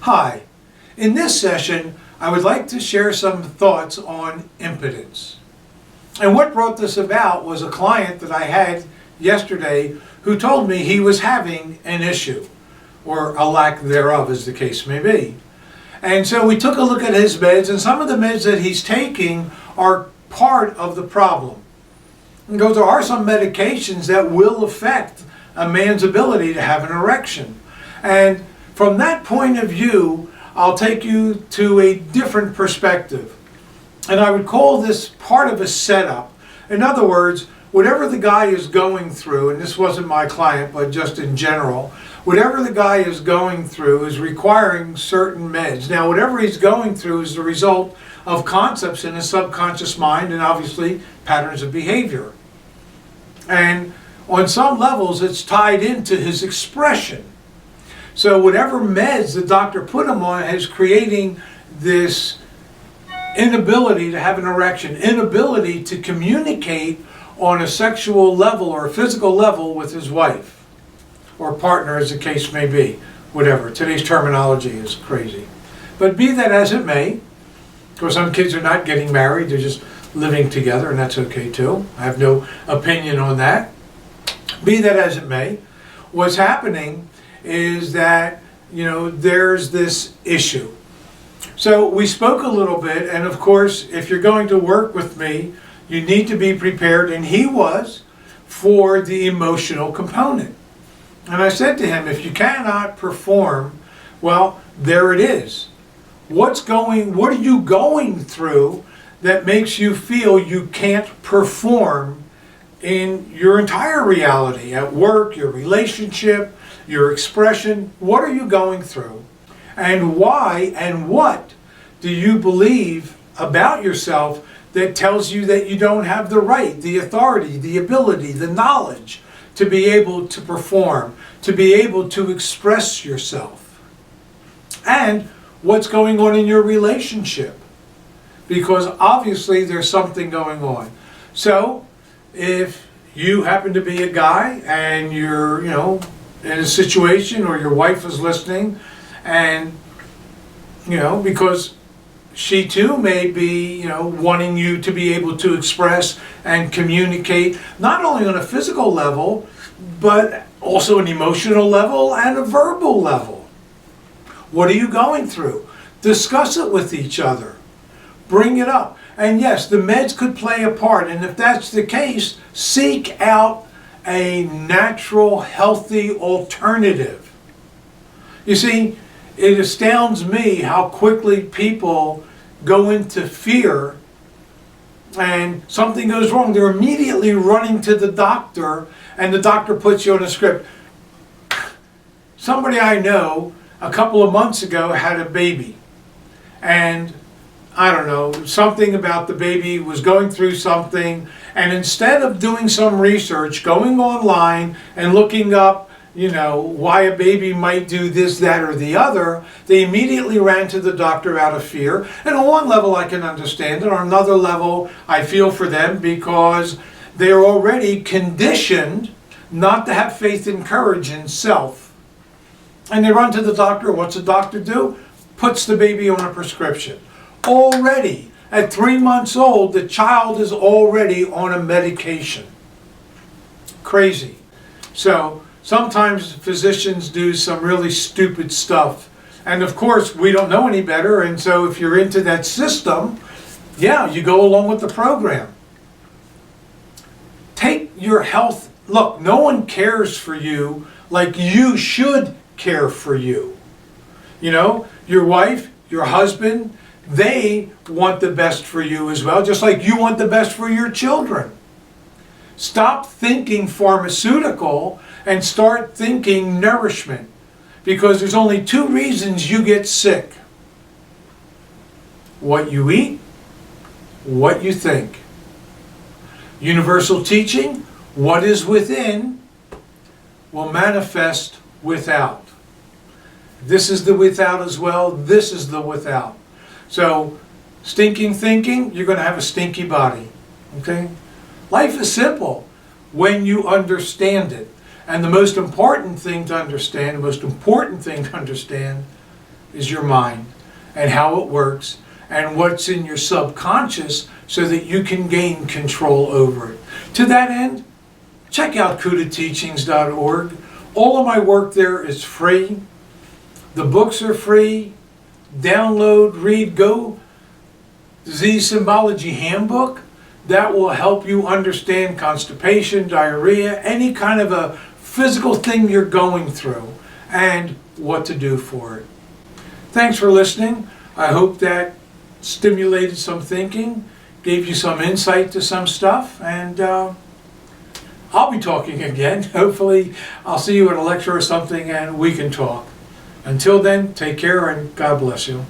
Hi, in this session I would like to share some thoughts on impotence. And what brought this about was a client that I had yesterday who told me he was having an issue, or a lack thereof as the case may be. And so we took a look at his meds, and some of the meds that he's taking are part of the problem. And there are some medications that will affect a man's ability to have an erection. And from that point of view, I'll take you to a different perspective. And I would call this part of a setup. In other words, whatever the guy is going through, and this wasn't my client, but just in general, whatever the guy is going through is requiring certain meds. Now, whatever he's going through is the result of concepts in his subconscious mind and obviously patterns of behavior. And on some levels, it's tied into his expression. So whatever meds the doctor put him on is creating this inability to have an erection, inability to communicate on a sexual level or a physical level with his wife or partner, as the case may be. Whatever. Today's terminology is crazy. But be that as it may, because some kids are not getting married, they're just living together, and that's okay too. I have no opinion on that. Be that as it may, what's happening is that, there's this issue. So we spoke a little bit, and of course, if you're going to work with me, you need to be prepared, and he was, for the emotional component. And I said to him, if you cannot perform, well, there it is. What are you going through that makes you feel you can't perform in your entire reality, at work, your relationship, your expression? What are you going through? And why and what do you believe about yourself that tells you that you don't have the right, the authority, the ability, the knowledge to be able to perform, to be able to express yourself? And what's going on in your relationship? Because obviously there's something going on. So if you happen to be a guy and you're, in a situation, or your wife is listening, and, because she too may be, wanting you to be able to express and communicate, not only on a physical level, but also an emotional level and a verbal level. What are you going through? Discuss it with each other. Bring it up. And yes, the meds could play a part, and if that's the case, seek out a natural, healthy alternative. You see, it astounds me how quickly people go into fear, and something goes wrong. They're immediately running to the doctor, and the doctor puts you on a script. Somebody I know a couple of months ago had a baby, and I don't know, something about the baby was going through something, and instead of doing some research, going online and looking up, why a baby might do this, that, or the other, they immediately ran to the doctor out of fear. And on one level I can understand it, on another level I feel for them, because they're already conditioned not to have faith and courage in self. And they run to the doctor. What's the doctor do? Puts the baby on a prescription. Already, at 3 months old, the child is already on a medication. Crazy. So sometimes physicians do some really stupid stuff. And of course, we don't know any better. And so if you're into that system, yeah, you go along with the program. Take your health. Look, no one cares for you like you should care for you. Your wife, your husband, they want the best for you as well, just like you want the best for your children. Stop thinking pharmaceutical and start thinking nourishment, because there's only two reasons you get sick: what you eat, what you think. Universal teaching: what is within will manifest without. This is the without as well. This is the without. So, stinking thinking, you're going to have a stinky body. Okay? Life is simple when you understand it. And the most important thing to understand, is your mind and how it works and what's in your subconscious so that you can gain control over it. To that end, check out CUTAteachings.org. All of my work there is free. The books are free. Download, read, go. Disease Symbology Handbook. That will help you understand constipation, diarrhea, any kind of a physical thing you're going through and what to do for it. Thanks for listening. I hope that stimulated some thinking, gave you some insight to some stuff, and I'll be talking again. Hopefully I'll see you at a lecture or something and we can talk. Until then, take care and God bless you.